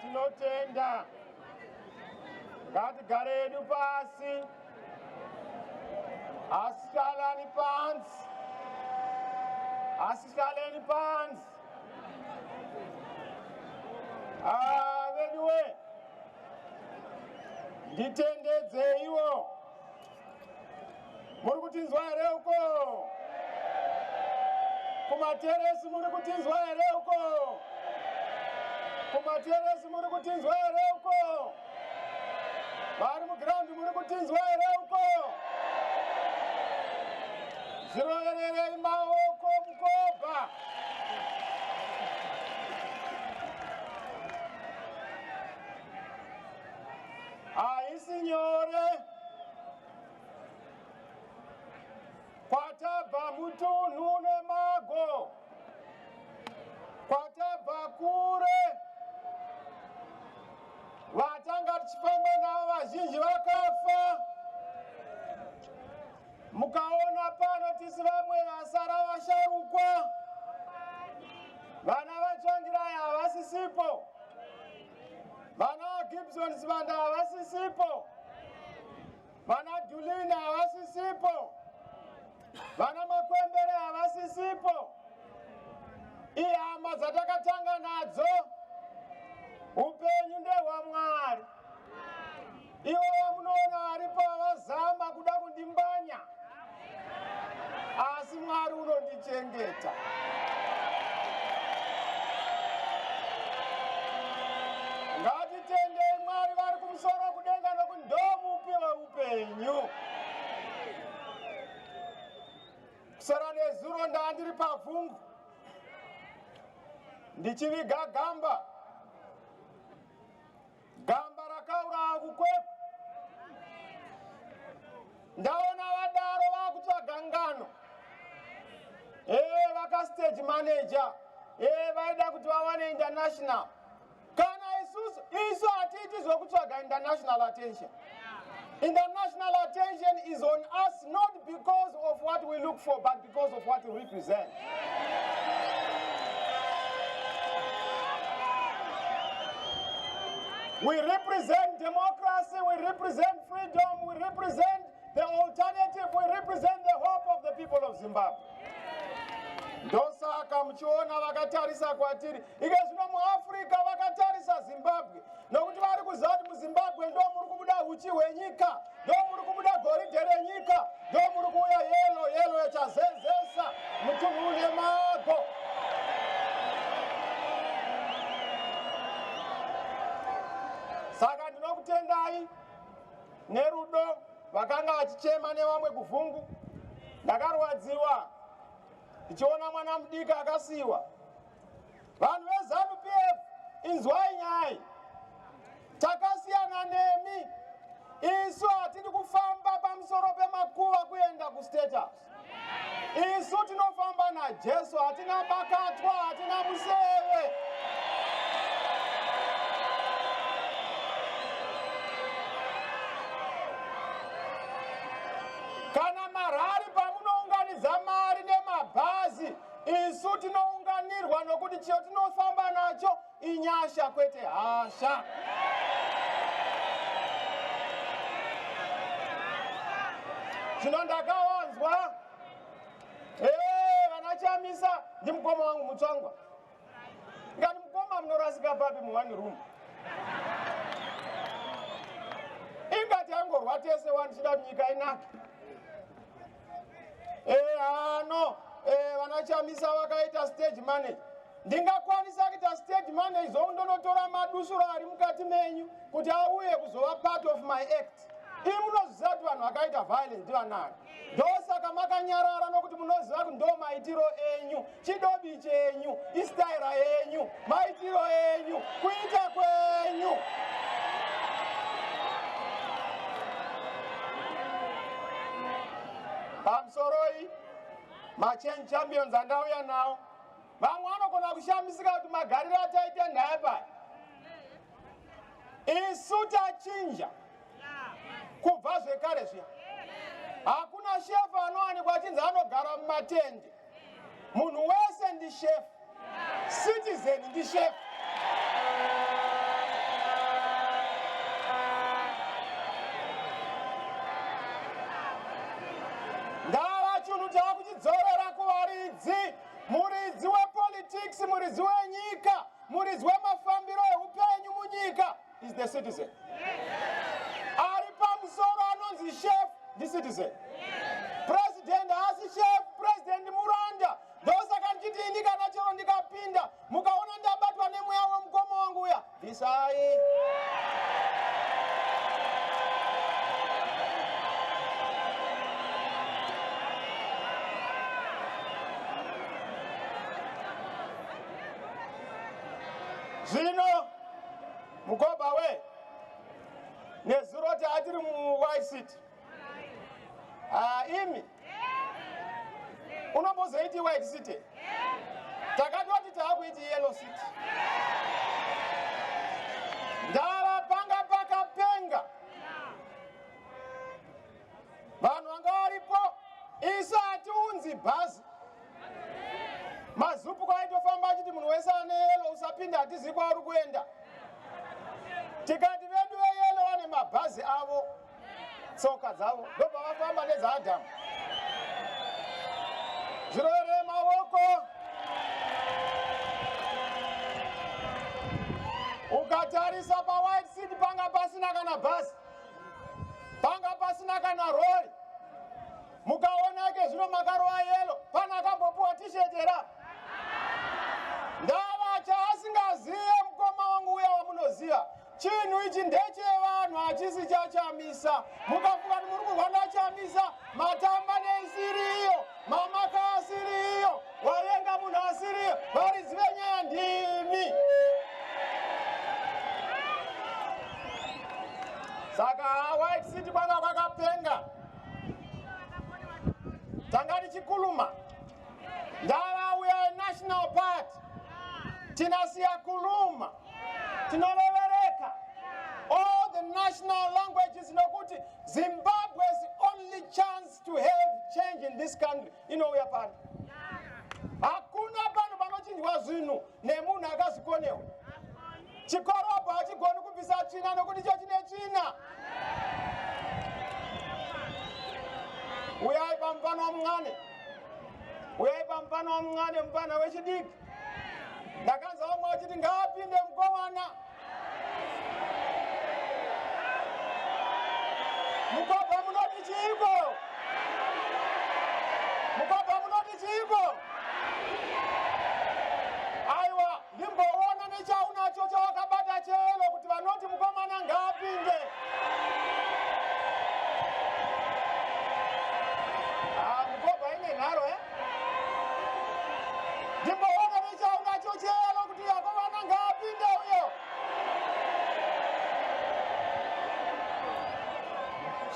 Tinotenda ngatigare edu pasi asishalani pansi veduwe nditendedzeiwo muri kutinzwa here uko kumateresi muri kutinzwa here uko kumateresi muri kutinzwa here uko vari mugiraundi muri kutinzwa here uko zirovererei maoko mukobva haisi nyore kwatabva mutunhu nemago kwatabva kure vatanga tichifamba navo vazhinji vakafa mukaona pano tisi vamwe vasara vasharukwa vana vatsvangirai havasisipo vana vaGibsons vanda havasisipo vana Dulini havasisipo vana Makwembere havasisipo ihama dzatakatanga nadzo upenyu ndehwaMwari ivo vamunoona varipo vazama kuda kundimbanya asi Mwari unondichengeta ngatitendei Mwari vari kumusoro kudenga nokundomu upi weupenyu kusara nezuro ndandiri pavhungu ndichiviga gamba rakaura kukwepa ndaona vadaro vakutsvaga ngano vakastage manager vaida kuti vawane international kana isu hatiti zvokutsvaga international attention. International attention is on us not because of what we look for but because of what we represent. We represent democracy, we represent freedom, we represent the alternative, we represent the hope of the people of Zimbabwe. Ndosaka muchiona vakatarisa kwatiri ike zvino muAfrica vakatarisa Zimbabwe nokuti vari kuziva kuti muZimbabwe ndo muri kubuda uchi hwenyika, ndo muri kubuda goridhe renyika, ndo muri kuuya yelo yachazezesa mutunhu une mago. Saka ndinokutendai nerudo vakanga vachichema nevamwe kuvhungu. Ndakarwadziwa ndichiona mwana mudika akasiyiwa. Vanhu veZANU-PF, inzwai nyaya. Takasiyana nemi. Isu hatidi kufamba pamusoro pemakuva kuenda kuState House. Isu tinofamba naJesu, hatina bakatwa, hatina museve. Kana marari pamunounganidza mari nemabhazi, isu tinounganirwa nokuti chio tinofamba nacho inyasha kwete hasha. Zvino ndakawanzwa vana Chamisa ndi mukoma wangu mutsvangwa. Ngati mukoma munorasika papi mu1 room. Ingati angorwa tese wandichida nyika inake. Vana Chamisa vakaita stage manager. Ndingakwanisa kuita stage manager zondonotora madusuro ari mukati menyu kuti auye kuzova part of my act. Munoziva kuti vanhu vakaita violence ndivanani. Ndosaka makanyarara nokuti munoziva kuti ndo maitiro enyu, chidobi chenyu, istaira yenyu, maitiro enyu, kuita kwenyu. Pamusoroi machange champions andauya nawo. Vamwe vanogona kushamisika kuti magariro ataita nhaya paya. Isu tachinja kubva zvekare zviya. Hakuna shefu anowanikwa achinzi anogara mumatende. Munhu wese ndi shefu. Citizen ndi shefu. Ndava chinhu chakuchidzorera kuvaridzi. Muridzi wepolitics, muridzi wenyika, muridzi wemafambiro eupenyu munyika is the citizen. Ari pamusoro anonzi chef ndi citizen. President haasi chef, president muranda. Ndosaka ndichiti ndikana chero ndikapinda mukaona ndabatwa nemweya wemukoma wangu uya bvisai. Zvino mukoba we nezuroti atiri mu-White City. Imi unombozoiti White City. Takatoti taakuiti Yellow City. Ndava panga pakapenga. Vanhu vanga varipo. Isu hatiunzi bhazi. Mazupu kwaitofamba achiti munhu wese ane yelo usapinda hatizivi kwauri kuenda. Tikati vedu veyelo vane mabhazi avo, tsoka dzavo, ndobva vafamba nedzaAdhamu. Zvirore maoko. Ukatarisa paWhite City panga pasina kana bhazi, panga pasina kana rori. Mukaona ke zvino makarova yelo, pana akambopuwa t-shirt era. Ndava chaasingazive mukoma wangu uya wamunoziva. Chinhu ichi ndechevanhu hachisi chaChamisa. Mukafunga kuti muri kurwa naChamisa, matamba neisiriyo, mamaka asiriyo, wavenga munhu asiriyo, varidzi venyaya ndimi. Saka White City kwanga kwakapenga. Tanga tichikuluma. Ndava we are a national party. Tinasiya kuluma. Tinolevereka. All the national languages nokuti Zimbabwe's only chance to have change in this country. We are part. Hakuna pano panochinjwa zvinhu nemunhu akazvikonewa. Chikorobha hachigoni kubvisa China nokuti icho chine China. Uyai pamupano wamung'ane. Uyai pamupano wamung'ane mupana wechidiki. Ndakanza vamwe vachiti ngaapinde mukomana. Mukobva munoti chiiko? Mukobva munoti chiiko? Aiwa, ndimboona nechaunacho chawakabata chelo kuti vanoti mukomana ngaapinde.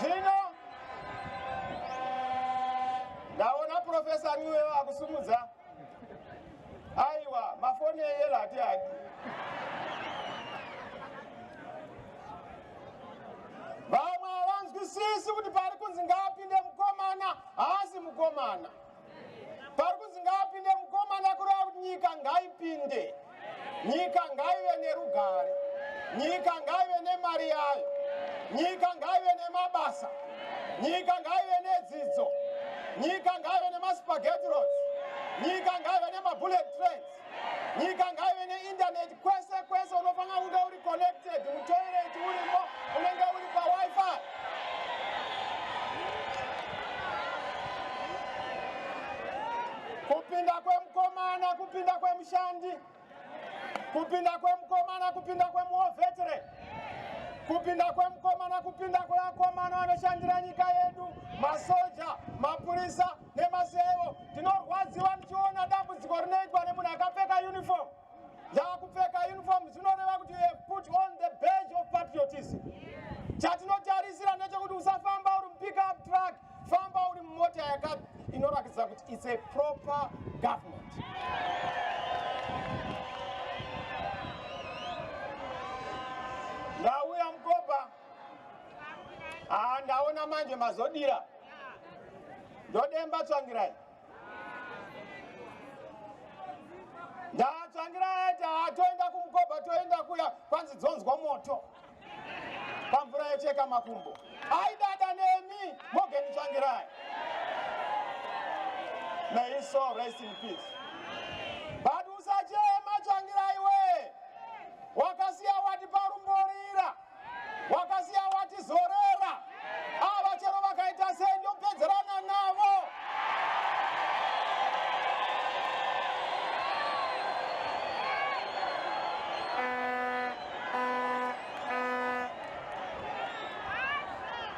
Zvino ndaona Profesa Niwe wakusumudza. Aiwa, mafoni eyela ati adi. Vamwe havanzwisisi kuti pari kunzi ngaapinde mukomana, haasi mukomana. Pari kunzi ngaapinde mukomana kureva kuti nyika ngaipinde. Nyika ngaive nerugare. Nyika ngaive nemari yayo. Nyika ngaive nemabasa. Nyika ngaive nedzidzo. Nyika ngaive nemaspaghetti roads. Nyika ngaive nemabullet trains. Nyika ngaive neinternet kwese kwese unofanira kunge uri connected, mutoilet urimo, unenge uri pawifi. Kupinda kwemukomana, kupinda kwemushandi. Kupinda kwemukomana, kupinda kwemuovetere. Kupinda kwemukomana, kupinda kwevakomana vanoshandira nyika yedu, masoja, mapurisa nemasevo. Tinorwadziwa tichiona dambudziko rinoitwa nemunhu akapfeka uniform. Yakupfeka uniform zvinoreva kuti you have put on the badge of patriotism. Chatinotarisira ndechekuti usafamba uri pickup truck, famba uri mota inoratidza kuti it's a proper government. Ndauya mukopa. Ndaona manje mazodira. Ndodemba tsvangirai. Ndatsvangirai toenda kumukopa, toenda kuya kwanzi dzonzwa moto. Pamvura yecheka makumbo. Aidada nemi, mogeni tsvangirai. May his soul rest in peace. But usachema tsvangirai we. Wakasiya wati parumborira. Wakasiya wati zorera. Ava chero vakaita sei ndopedzerana navo.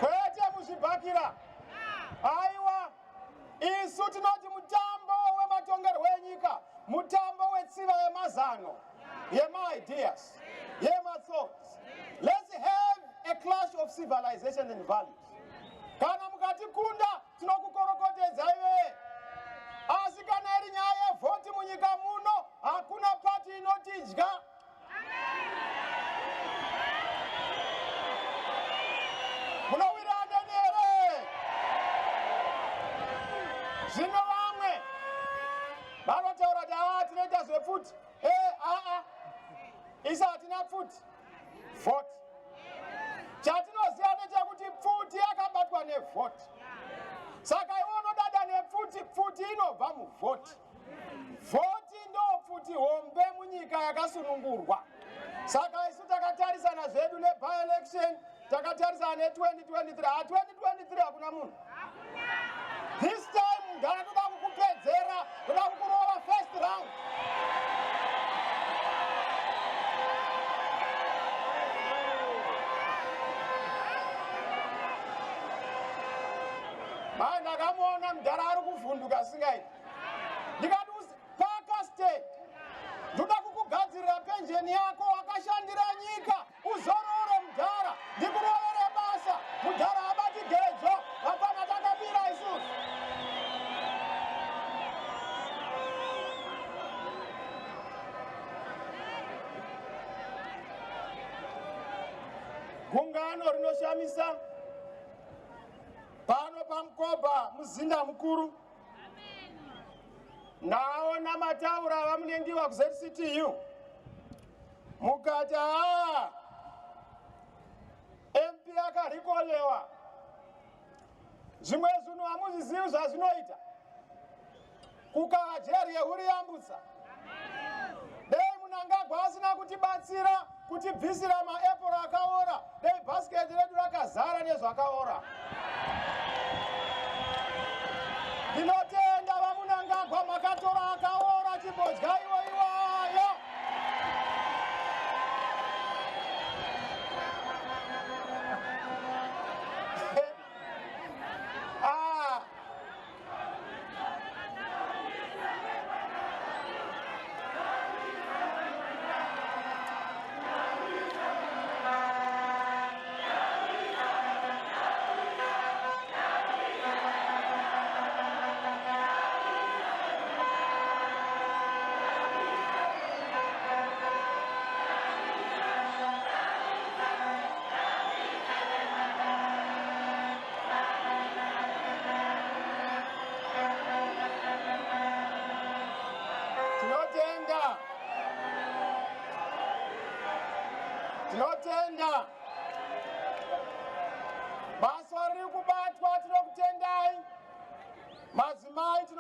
Kwete muzvibhakira. Aiwa, isu tinoti mutambo wematongerwo enyika, mutambo wetsiva yemazano, yema-ideas, yema-thoughts. Let's have a clash of civilization and values. Kana mukatikunda tinokukorokotedza iwe. Asi kana iri nyaya yevhoti munyika muno, hakuna pati inotidya. Munowirana nere. Zvino vamwe vanotaura kuti tinoita zvepfuti. Isa hatina pfuti. Vhoti. Chatinoziva ndechekuti pfuti yakabatwa nevhoti. Saka iwe unodada nepfuti, pfuti inobva muvhoti. Vhoti ndopfuti hombe munyika yakasunungurwa. Saka isu takatarisana zvedu by-election, takatarisana ne-2023. 2023 hakuna munhu. This time ndana toda kukupedzera, toda kukurova first round. Ndakamuona mudhara ari kuvhunduka singaiti. Ndikati paka state. Ndoda kukugadzirira pensheni yako wakashandira nyika. Uzorore mudhara. Ndikurovere basa. Mudhara habati gejo. Hapana takamira isusu. Gungano rinoshamisa. Pano pamukoba muzinda mukuru. Naona mataura vamunendiwa ku-ZCTU. Mukati MP akarikolewa. Zvimwe zvinhu hamuzvizivi zvazvinoita. Kukava jeri yehuri yambutsa. Dei munangagwa asina kutibatsira, kutibvisira maepuro akaora. Dei bhasiketi redu rakazara nezvakaora. Ndinotenda vamunangagwa makatora akaora chibodya iwayo.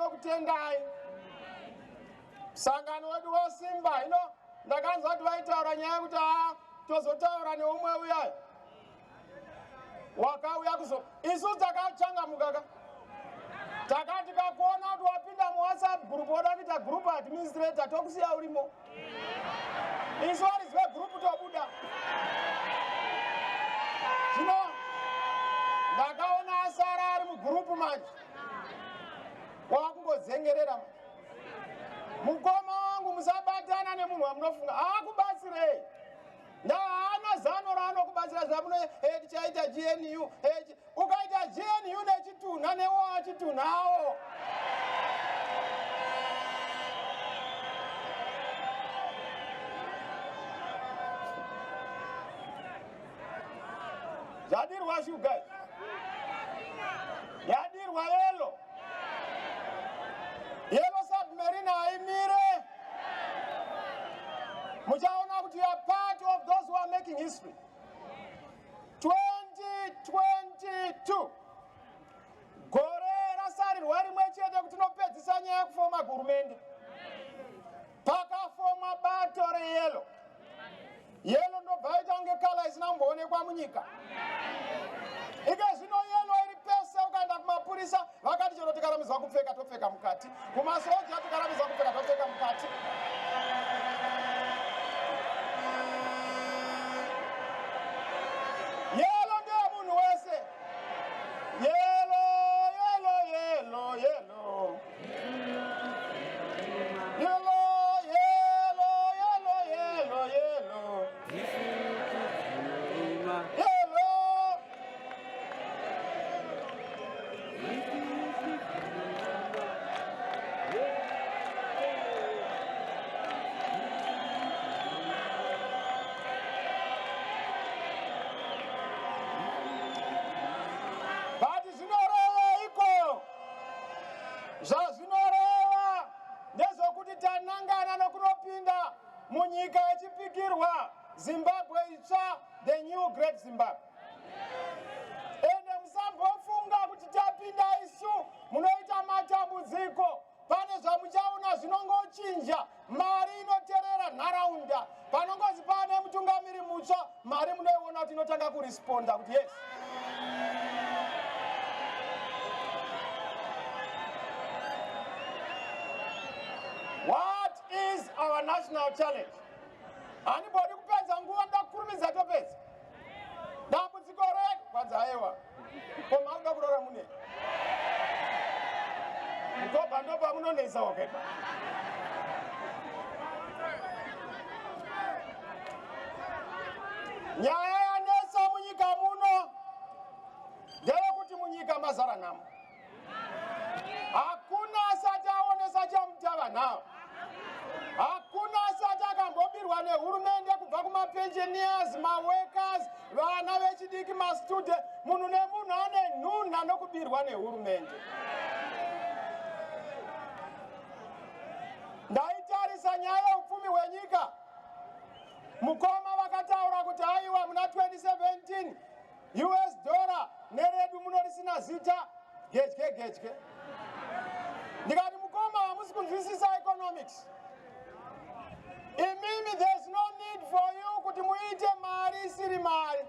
ndinokutendai. Sangano wedu wasimba, ndakanzwa kuti vaitaura nyaya yekuti tozotaura neumwe uya. Wakauya kuzo. Isu takachangamuka. Takati kakuona kuti wapinda mu WhatsApp group woda kuita group administrator tokusiya ulimo. Isu warizwe group tobuda. Zvino ndakaona asara ari mugroup manje. Wakungodzengerera. Mukoma wangu musabatana nemunhu wamunofunga akubatsirei. Ndaana zano raanokubatsira zvamuno tichaita GNU. Ukaita GNU nechitunha newo achitunhawo. Zvadirwa shugai. Yadirwa yelo. Yellow submarine haimire. Muchaona kuti you are part of those who are making history. 2022. Gore rasarirwa rimwe chete kuti tinopedzisa nyaya yekufoma gurumende. Pakafoma bato reyelo. Yelo ndobva yaita kunge kala isina kumboonekwa munyika. Ike zvino yelo iri pese ukaenda kumapurisa vakati chero tikaramizwa kupfeka topfeka mukati. Kumasoja tikaramizwa kupfeka topfeka mukati. Yelo ndiye munhu wese. Yelo, yelo, yelo, yelo. Yelo, yelo, yelo, yelo, yelo. Zvazvinoreva ndezvokuti tanangana nokunopinda munyika yechipikirwa Zimbabwe itsva, the new great Zimbabwe. Ende musambofunga kuti tapinda isu munoita matambudziko. Pane zvamuchaona zvinongochinja, mari inoterera nharaunda. Panongozi pane mutungamiri mutsva, mari munoiona kuti inotanga kuresponda kuti yes. What is our national challenge? Anybody kupedza nguva ndakurumidza topedza. Dambudziko redu kwadzaiwa. Koma uda kurora mune. Ndobva ndopa munonesa wakaipa. Nyaya yanesa munyika muno ndeyekuti munyika mazara nhamo. Hakuna asati aonesa chamutava nawo. Hakuna asati akambobirwa nehurumende kubva kumapensioners, maworkers, vana vechidiki, mastudent. Munhu nemunhu ane nhunha nokubirwa nehurumende. Ndaitarisa nyaya yeupfumi hwenyika. Mukoma vakataura kuti aiwa muna 2017 US dollar neredu muno risina zita gedye. Ndikati mukoma hamusi kunzwisisa economics. Imimi there's no need for you kuti muite mari isiri mari.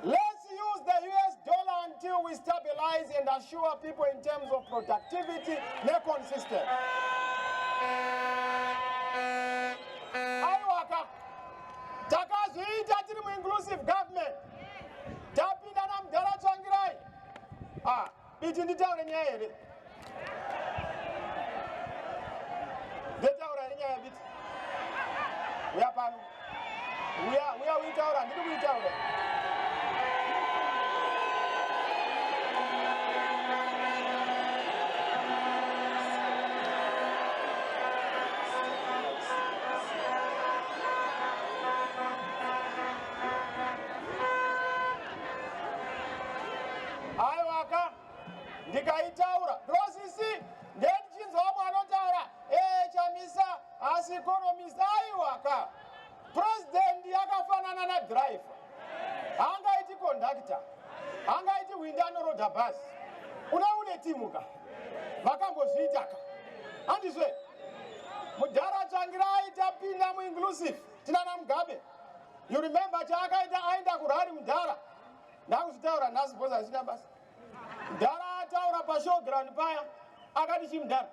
Let's use the US dollar until we stabilize and assure people in terms of productivity and consistency. Aiwaka. Takazoita tiri mu-inclusive government. Tapinda namudhara tsvangirai. Iti nditaure nyaya here. Ndetaura nyaya biti. Uya pano. Uya uitaura, ndiri kuitaura. Aiwaka. Ndikaitaura. Prosisi. Ndechinzwa mwana otaura. Chamisa as economist aiwaka. President yakafanana na driver. Angaiti conductor. Angaiti window road bus. Unaune timuka. Vakambozviitaka. Handizve. Mudhara changirai tapinda muinclusive. Tinana Mugabe. You remember chaakaita aenda kurari mudhara. Ndakuzitaura nhasi bhoza zvisina basa. Mudhara ataura pashowground paya. Akati chimudhara.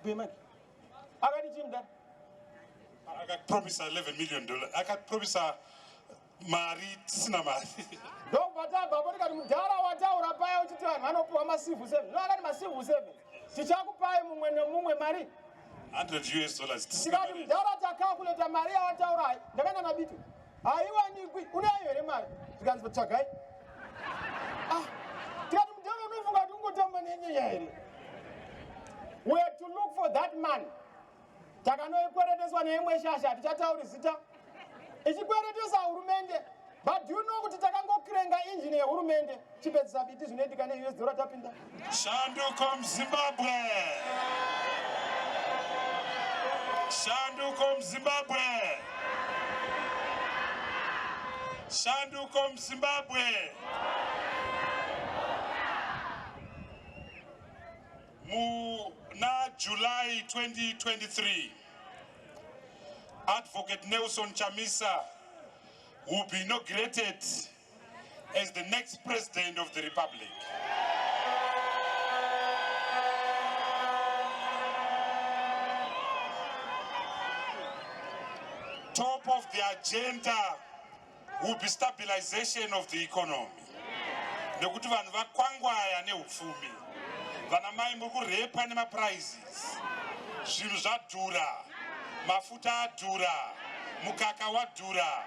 Bemaki. Akati chimudhara. I got promised $11 million. I got promised mari tisina mari. Don't bataba bodi kati mudhara wataura paya uchiti vanhu vanopuwa masivu 7. No akati masivu 7. Tichakupai mumwe nemumwe mari. $100. Tikati mudhara takalkuleta mari yawataurai. Ndakaenda nabitu. Haiwanikwi. Unayo here mari. Tikanzi tsvagai. Tikati mudhara unofunga kuti ungotamba nenyaya here. We have to look for that man. Takanoikwereteswa neimwe shasha tichatauri zita. Ichikweretesa hurumende. But do you know kuti takangokrenga engine yehurumende chipedzisa biti zvinoitika ne-US dollar tapinda. Shanduko Zimbabwe. Shanduko Zimbabwe. Shanduko Zimbabwe. Na July 2023, Advocate Nelson Chamisa will be inaugurated as the next president of the Republic. Top of the agenda will be stabilization of the economy. Nekuti vanhu vakwangwaya neupfumi. Vanamai mukurepa nemaprizes. Zvinhu zvadhura. Mafuta adhura. Mukaka wadhura.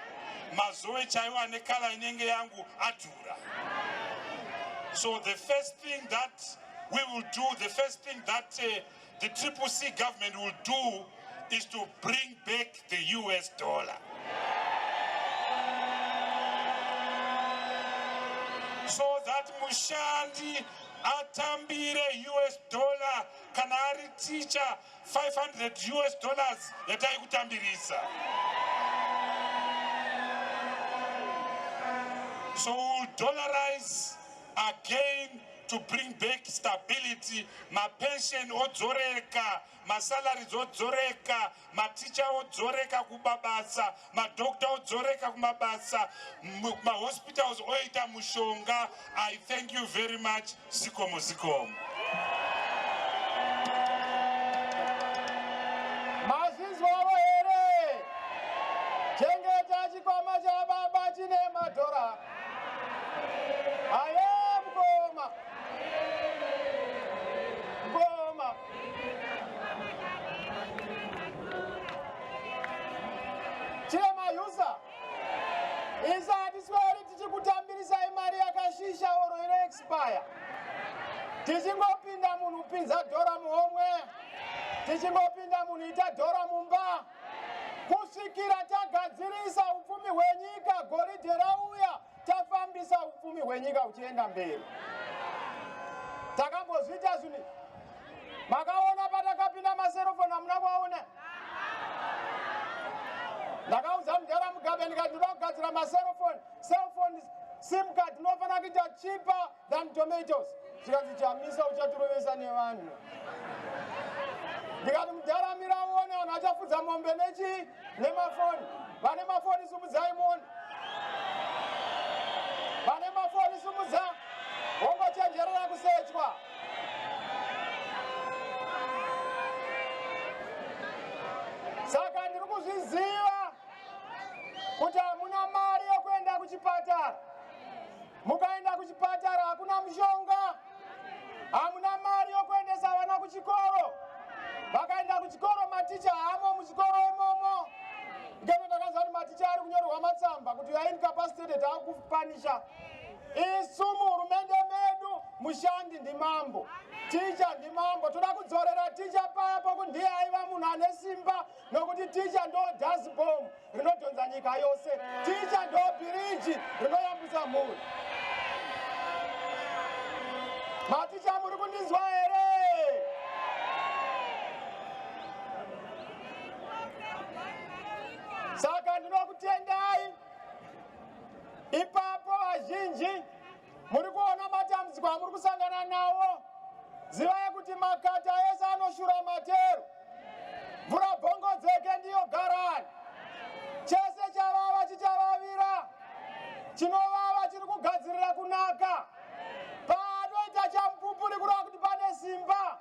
Mazoe chaiwo ane kala inenge yangu adhura. So the first thing that we will do, the first thing that the CCC government will do is to bring back the US dollar. So that mushandi atambire US dollar kana ari teacher $500 yatai kutambirisa. So we'll dollarize again to bring back stability. Ma pension odzoreka, ma salaries odzoreka, ma teacher odzoreka kumabasa, ma doctor odzoreka kumabasa, ma hospitals oita mushonga. I thank you very much. Zikomo zikomo. Mazizwawo here. Chengeta chikwama cha baba chine madhora. Aye mkoma. Mkoma. Chile mayusa. Isati swari tichikutambirisa imari yakashisha oro ine expire. Tichingopinda munhu pinza dhora muhomwe. Tichingopinda munhu ita dhora mumba. Kusvikira tagadzirisa upfumi hwenyika, goridhe rauya, tafambisa upfumi hwenyika uchienda mberi. Takambozviita zvini. Makaona patakapinda maserofoni hamuna kuaona? Ndakaudza mudhara Mugabe ndikati ndoda kugadzira maserofoni. Cellphone SIM card inofana kuita cheaper than tomatoes. Zvikanzi Chamisa uchaturovesa nevanhu. Ndikati mudhara mira uone vanhu vachafudza mombe nechi nemafoni. Vane mafoni sumudzai muone. Vane mafoni sumudza. Wongochenjerera kusechwa. Saka ndiri kuzviziva kuti hamuna mari yokuenda kuchipatara. Mukaenda kuchipatara hakuna mushonga. Hamuna mari yokuendesa vana kuchikoro. Vakaenda kuchikoro maticha hamo muchikoro imomo. Ngeno ndakazva kuti maticha ari kunyorwa matsamba kuti you are incapacitated akupanisha. Isu muhurumende medu mushandi ndi mambo. Ticha ndi mambo. Toda kudzorera ticha paya pokuti ndiye aiva munhu ane simba nokuti ticha ndo gas bomb rinodhonza nyika yose. Ticha ndo bridge rinoyambutsa mhuri. Maticha muri kundinzwa here? Saka ndinokutendai. Ipapo vazhinji muri kuona matambudziko muri kusangana nawo zivai kuti makata ese anoshura matero. Mvura bhongodzeke ndiyo garani. Chese chavava chichavavira. Chinovava chiri kugadzirira kunaka. Panoita chamupupuri kureva kuti pane simba.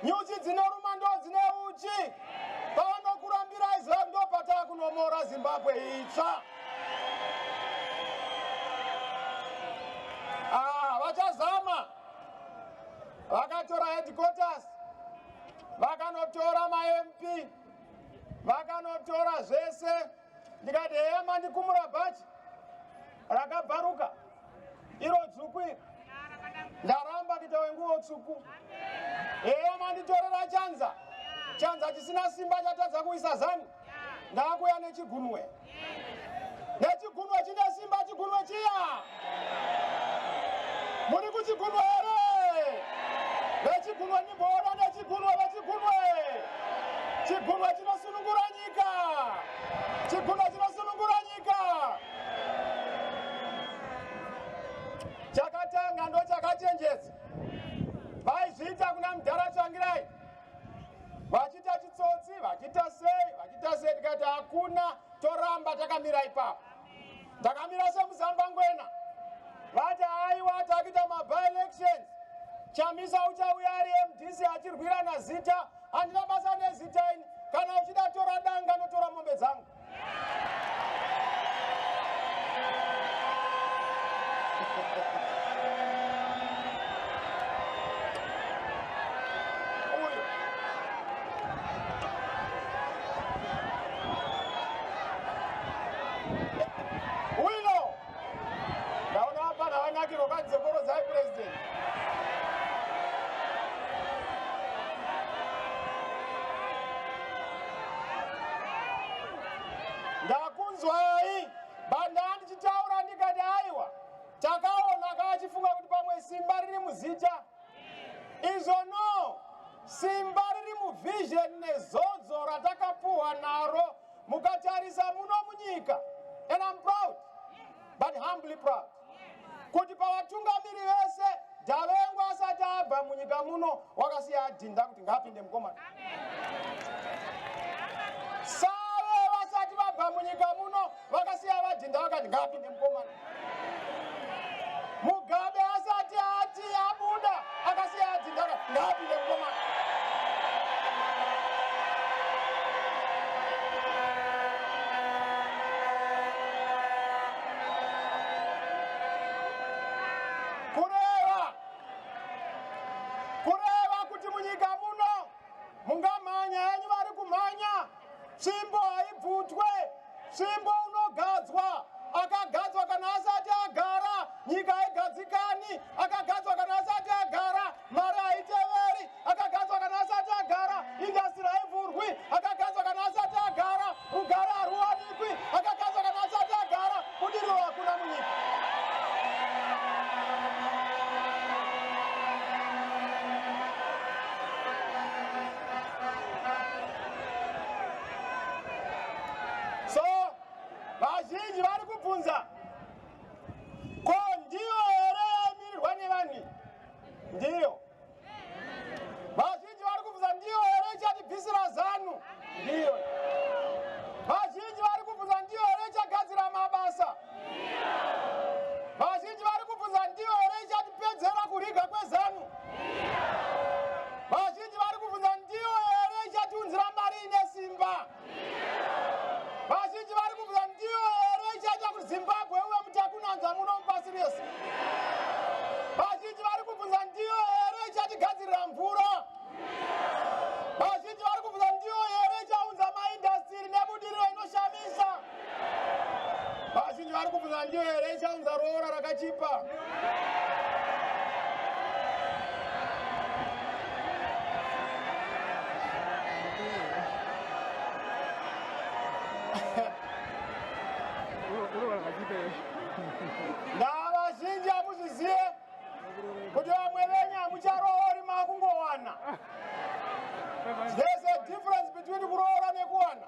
Nyuchi dzinoruma ndo dzine uchi. Pavanokurambira Israeli ndo patava kunomora Zimbabwe itsva. Vachazama. Vakatora headquarters. Vakanotora ma-MP. Vakanotora zvese. Ndikati heya mandikumura bhachi rakabvaruka iro dzvuku iri. Ndaramba kuita wenguwo tsvuku. Heya manditorera chanza. Chanza chisina simba chatadza kuisa zani. Ndakuya nechigunwe. Nechigunwe chine simba chigunwe chiya. Muri kuchigunwe here. Nechigunwe nimboona nechigunwe vechigunwe. Chigunwe chinosunungura nyika. Chigunwe chinosunungura nyika. Chakatanga ndo chakachenjeza. Vaizviita kuna mudhara tsvangirai. Vachita chitsotsi, vachita sei, tikati hakuna, toramba takamira ipapo. Takamira semuZambangwena. Vati aiwa takuita by-elections. Chamisa uchauya ari MDC achirwirana zita. Handina basa nezita ini. Kana uchida tora danga notora mombe dzangu. Wilo. Naona hapa na wanaki rokati zokoro za president. Ndakunzwai bandani chitaura ndikati aiwa takaona kachifunga kuti pamwe simba riri muzita. Izvo no simba riri muvision nezodzo ratakapuhwa naro mukatarisa muno munyika. And I'm proud, but humbly proud. Kuti pavatungamiri vese Dhavengu asati abva munyika muno wakasiya adhinda kuti ngapinde mukomana. Save vasati vabva munyika muno vakasiya vadhinda vakati ngapinde mukomana. Mugabe asati ati abuda akasiya adhinda akati ngapinde mukomana. Kureva kuti munyika muno mungamanya yenyu vari kumhanya. Tsvimbo haibvutwe. Tsvimbo unogadzwa. Akagadzwa kana asati agara. Nyika haigadzikani. Akagadzwa kana asati agara. Mari haiteveri. Akagadzwa kana asati agara. Industry haivhurwi. Akagadzwa kana asati agara. Ugara haruwanikwi. Akagadzwa kana asati agara. Budiriro hakuna munyika. So, vazhinji vari kubvunza, ko ndiyo here yamirirwa nevani? Ndiyo. Vazhinji vari kubvunza, ndiyo here chatibvisira zanu? Ndiyo. Vazhinji vari kubvunza, ndiyo here chagadzira mabasa? Ndiyo. Vazhinji vari kubvunza, ndiyo here chatipedzera kuriga kwezanu? Ndiyo. Vazhinji vari kubvunza, ndiyo here chatiunzira mari ine simba? Vazhinji vari kubvunza, ndiyo here ichaita kuti Zimbabwe uve mutakunanza muno mupasi rese? Vazhinji vari kubvunza, ndiyo here ichatigadzirira mvura? Vazhinji vari kubvunza, ndiyo here ichaunza maindastiri nebudiriro inoshamisa? Vazhinji vari kubvunza, ndiyo here ichaunza roora rakachipa? Ndavazhinji hamuzvizive kuti vamwe venyu hamucharoori makungowana. There's a difference between kuroora nekuwana.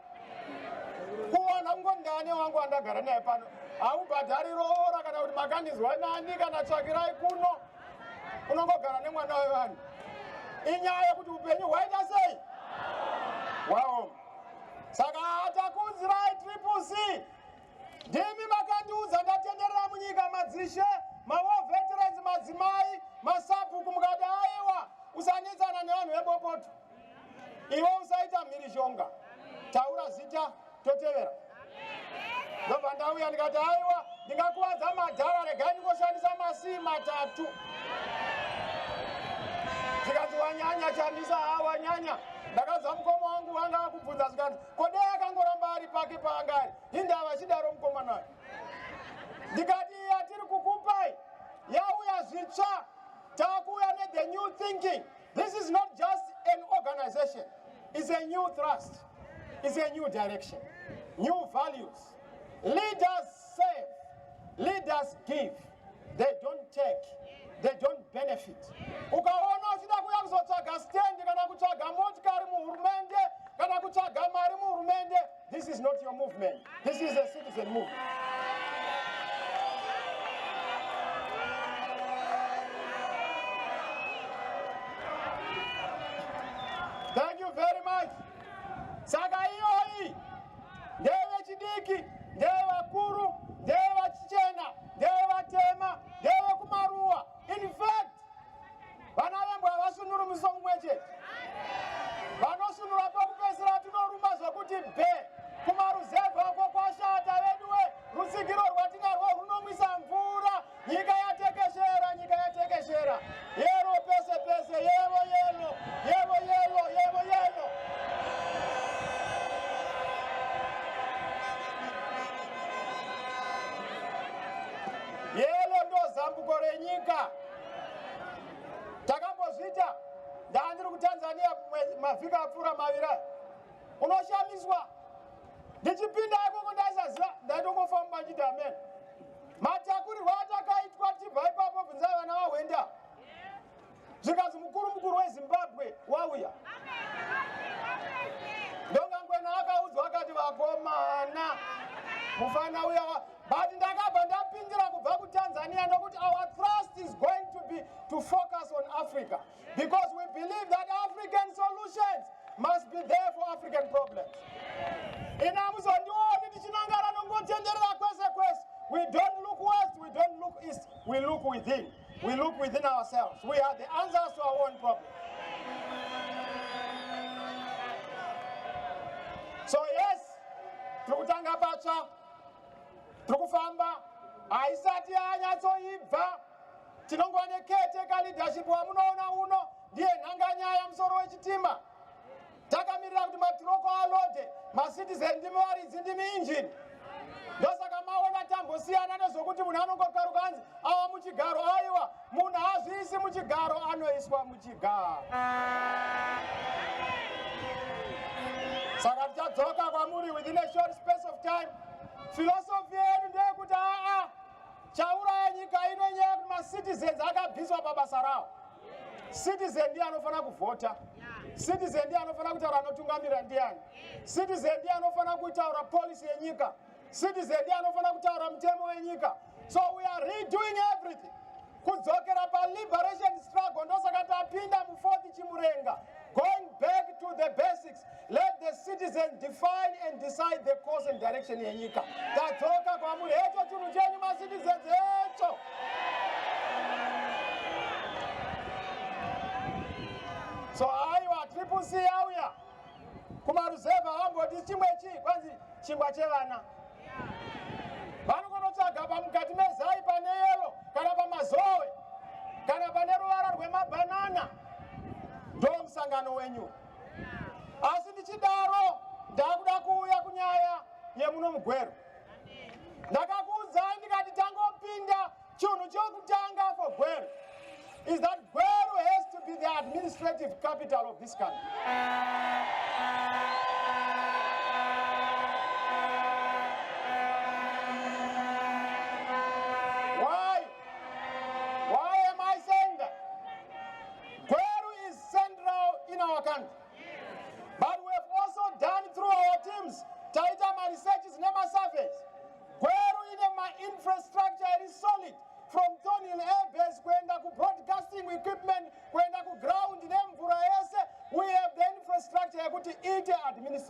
Kuwana kungondane wangu wandagara naye pano. Haubhadhari roora kana kuti makandizwa nani kana tsvakirai kuno. unongogara nemwana wevanhu. Inyaya kuti upenyu hwaita sei? Waoma. Saka atakunzirai Triple C. Ndimi makandiudza ndatenderera munyika madzishe, mawo veterans madzimai, masabhuku mukati aiwa usanetsana nevanhu vebopoto. Iwe usaita mhirishonga. Taura zita totevera. Ndobva ndauya ndikati aiwa ndingakuwadza madhara regai ndingoshandisa masii matatu. Zikanzi wanyanya Chamisa, wanyanya. Ndakazwa mukoma wangu wanga akubvunza zikanzi kode akangoramba ari pake paangari. Indava achidaro mukoma naye. Ndikati atiri kukupai yauya zvitsva takuya the new thinking. This is not just an organization. It's a new thrust. It's a new direction. New values. Leaders serve. Leaders give. They don't take. They don't benefit. Ukaona uchida kuya kuzotsvaga stand kana kutsvaga motikari muhurumende kana kutsvaga mari muhurumende, this is not your movement. This is a citizen movement. Thank you very much. Saka iyoi ndeve chidiki, ndeve vakuru, ndeve vachichena, ndeve vatema, ndeve kumaruwa. In fact, vana vembo havasunuri musongo mwechete. Vanosunura pakupedzisira tinorumba zvokuti bhe. Kumaruzevha uko kwashata veduwe. Rusikiro rwatinarwo runomwisa mvura. Nyika yatekeshera, nyika yatekeshera. Yero pese pese, yevo yelo, yevo yelo, yevo yelo. Yelo ndo zambuko renyika. Takambozvita ndandiri kuTanzania mavhiki apfuura maviri. Unoshamiswa. Ndichipinda ikoko ndaisaziva ndaitongofamba nditi amen. Matakurirwa atakaitwa tichibva ipapo bvunzai vana vahwenda. Zvikanzi mukuru weZimbabwe wauya. Ndongangwena akaudzwa akati vakomana mufana uya. But ndakabva ndapindira kubva kuTanzania ndokuti our thrust is going to be to focus on Africa because we believe that African solutions must be there for African problems. Inamuzondioni tichinangara nongotenderera kwese kwese. We don't look west, we don't look east, we look within. We look within ourselves. We are the answers to our own problems. So yes, trikutanga pacha, trikufamba, aisati anyatsoibva. Tinongwane kete ka leadership wamunoona uno ndiye nhanganyaya musoro wechitima. Takamirira kuti matiroko alode, macitizen ndimi varidzi ndimi injini. Ndosaka maona tambosiyana nezvokuti munhu anongokaruka anzi ava muchigaro aiwa. Munhu hazviisi muchigaro, anoiswa muchigaro. Saka tichadzoka kwamuri within a short space of time. Philosophy yedu ndeyekuti chauraya nyika ino nyaya kuti macitizens akabviswa pabasa ravo. Citizen ndiye anofana kuvhota. Citizen ndiye anofana kutaura anotungamirira ndiani. Citizen ndiye anofana kutaura policy yenyika. Citizen ndiye anofana kutaura mutemo wenyika. So we are redoing everything. Kudzokera pa liberation struggle ndosaka tapinda mu4th chimurenga. Going back to the basics. Let the citizen define and decide the course and direction yenyika. Tadzoka kwamuri hecho chinhu chenyu macitizens hecho. So aiwa Triple C yauya. Kumaruzevha vamboti chimwechi kwanzi chingwa chevana. Vanokonotsvaga pamukati mezai pane yero kana pamazowe kana pane ruvara rwemabanana. Ndo musangano wenyu. Asi ndichidaro ndakuda kuuya kunyaya yemuno muGweru. Ndakakuudzai ndikati tangopinda chinhu chokutanga for Gweru is that Gweru has to be the administrative capital of this country. Why am I saying that? Gweru is central in our country. But we have also done through our teams, taita my researches, nema surveys. Gweru in my infrastructure is solid. From Tony Air Base, kwenda ku broadcasting, we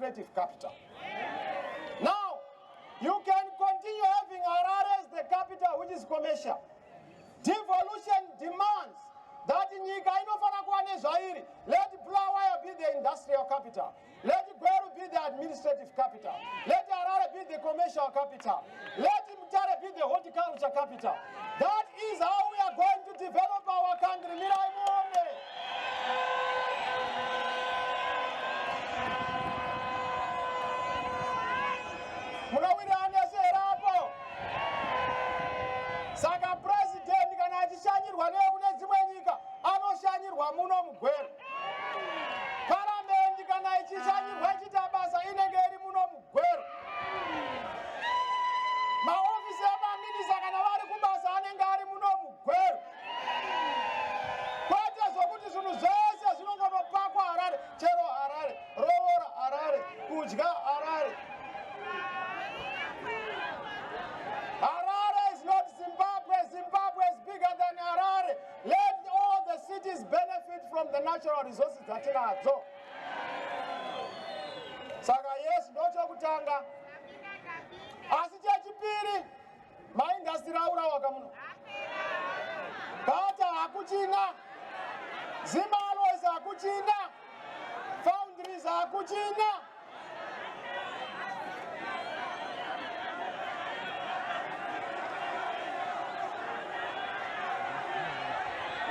administrative capital. Now, you can continue having Harare as the capital, which is commercial. Devolution demands that nyika inofana kuva nezvairi. Let Bulawayo be the industrial capital. Let Gweru be the administrative capital. Let Harare be the commercial capital. Let Mutare be the horticulture capital. That is how we are going to develop our country. Mirai muone. Munawirana serapo. Saka president kana achishanyirwa nekune dzimwe nyika anoshanyirwa muno muGweru. Parliament kana ichishanyirwa ichita basa inenge iri muno muGweru. Maofisi amaminisa kana vari kubasa anenge ari muno muGweru. Kwete zvokuti zvinhu zvese zvinongonopakwa Harare, chero Harare, roora Harare, kudya Harare. Harare is not Zimbabwe. Zimbabwe is bigger than Harare. Let all the cities benefit from the natural resources that tinadzo. Saka yes, ndochokutanga. Asi chechipiri, maindastry aurawa muno. Bata hakuchina. Zimalois hakuchina. Foundries hakuchina.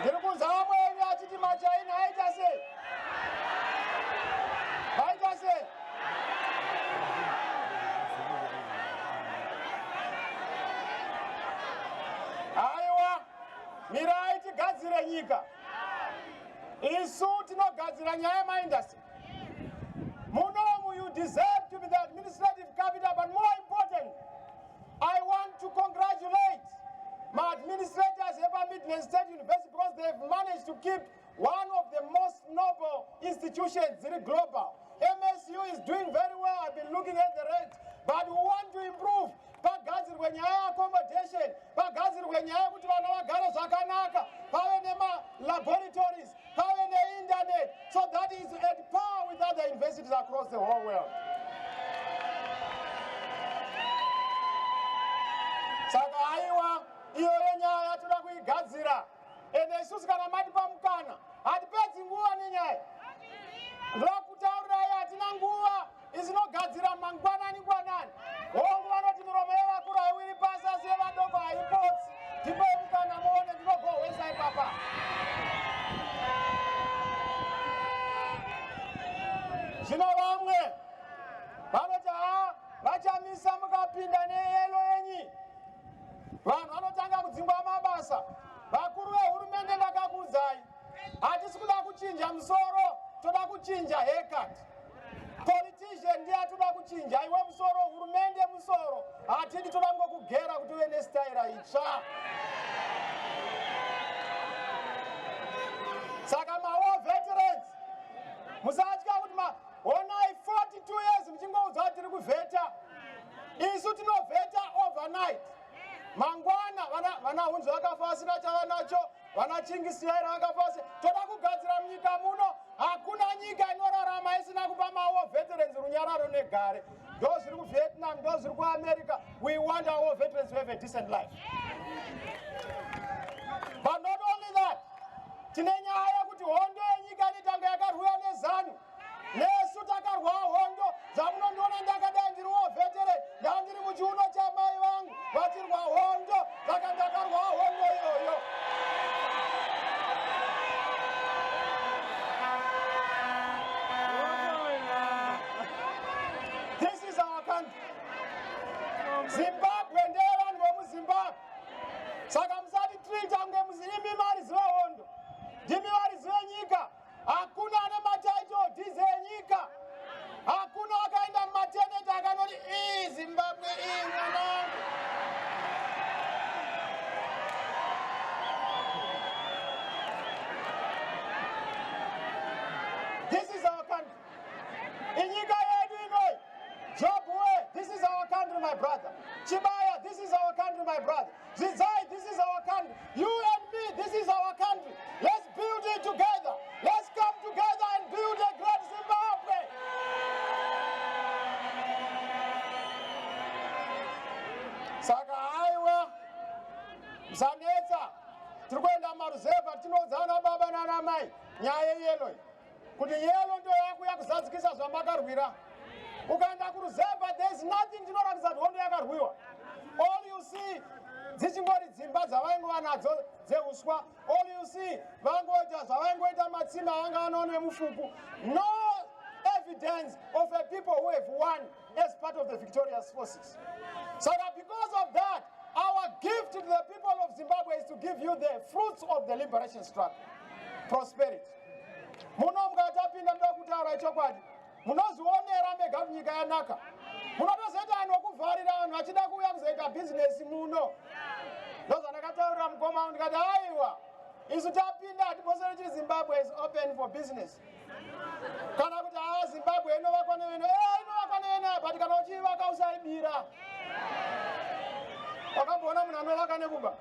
Ndirikunzamweni achiti machaina aita sei? Aita sei? Aiwa, mirai tigadzire nyika. Isu tinogadzira nyaya yemaindastry. Munomu, you deserve to be the administrative capital, but more important, I want to congratulate my administrators here at Midland State University because they've managed to keep one of the most noble institutions in the global. MSU is doing very well. I've been looking at the rate, but we want to improve. Pagadzirwe nyaya accommodation, pagadzirwe nyaya kuti vana vagare zvakanaka, pave nema laboratories, pave ne-internet, so that is at par with other universities across the whole world. Saka aiwa, iyo yenyaya toda kuigadzira. Ende isusu kana mati pamukana, hatipedzi nguva nenyaya. Ndokutaurai hatina nguva, izinogadzira mangwanani ngwanani. Hongu vanoti miromo yevakuru haiwiri pasi asi yevadoko haipotsi. Ndipei mukana muone ndinogohwesa ipapa. Zvino vamwe vanoti vachamisa mukapinda neyelo yenyi. Vanhu vanotanga kudzingwa mabasa. Vakuru vehurumende ndakakuudzai. Hatisi kuda kuchinja musoro, toda kuchinja haircut. Politician ndiye atoda kuchinja, iwe musoro, hurumende musoro. Hatidi toda kugera kuti uve nestaira itsva. Saka mawo veterans, musatya kuti onai 42 years muchingoudza kuti tiri kuvheta. Isu tinovheta overnight. Mangwana vana hunzi vakafa asina chavanacho, vana chingisiyaira vakafa. Toda kugadzira munyika muno, hakuna nyika inorarama isina kupa mawo veterans runyararo negare. Those zviri kuVietnam, those zviri kuAmerica, we want our veterans to have a decent life. But not only that, tine nyaya kuti hondo yenyika netanga yakarwiwa neZANU. Nesu takarwa hondo, zvamunondiona ndakadai ndiriwo veteran, ndandiri muchiuno chamai vangu, vachirwa hondo, saka ndakarwa hondo iyoyo. This is our country. Zimbabwe ndeye vanhu vomuZimbabwe. Saka musati treat ange imi varizive hondo, ndimi varizive nyika. Hakuna ane mataito dhize enyika. Hakuna akaenda mumaternity akanoti Zimbabwe mwanangu. This is our country. Inyika yedu inoi. Jobwe, this is our country, my brother. Chibaya, this is our country, my brother. Zizai, this is our country. You and me, this is our country. Let's build it. ndinodzana baba nana mai nyaya yelo kuti yelo ndo yakuya kuzadzikisa zvamakarwira ukaenda kuruzevha there is nothing ndinoratidza kuti hondo yakarwiwa. All you see dzichingori dzimba dzavaingova nadzo dzeuswa. All you see vangoita zvavaingoita matsime anga anoone mufuku. No evidence of a people who have won as part of the victorious forces. So that because of that, our gift to the people of Zimbabwe is to give you the fruits of the liberation struggle. Prosperity. Muno mukatapinda ndoda kutaura chokwadi. Munozvionera mega nyika yanaka. Munotozoita vanhu vokuvharira vanhu vachida kuuya kuzoita business muno. Ndozvandakataurira mukoma ndikati aiwa isu tapinda hatiposere chiri Zimbabwe is open for business. Kana kuti Zimbabwe inovakwa nevene inovakwa nevene but kana uchivaka usaibira. Wakamboona munhu anovaka nekumba?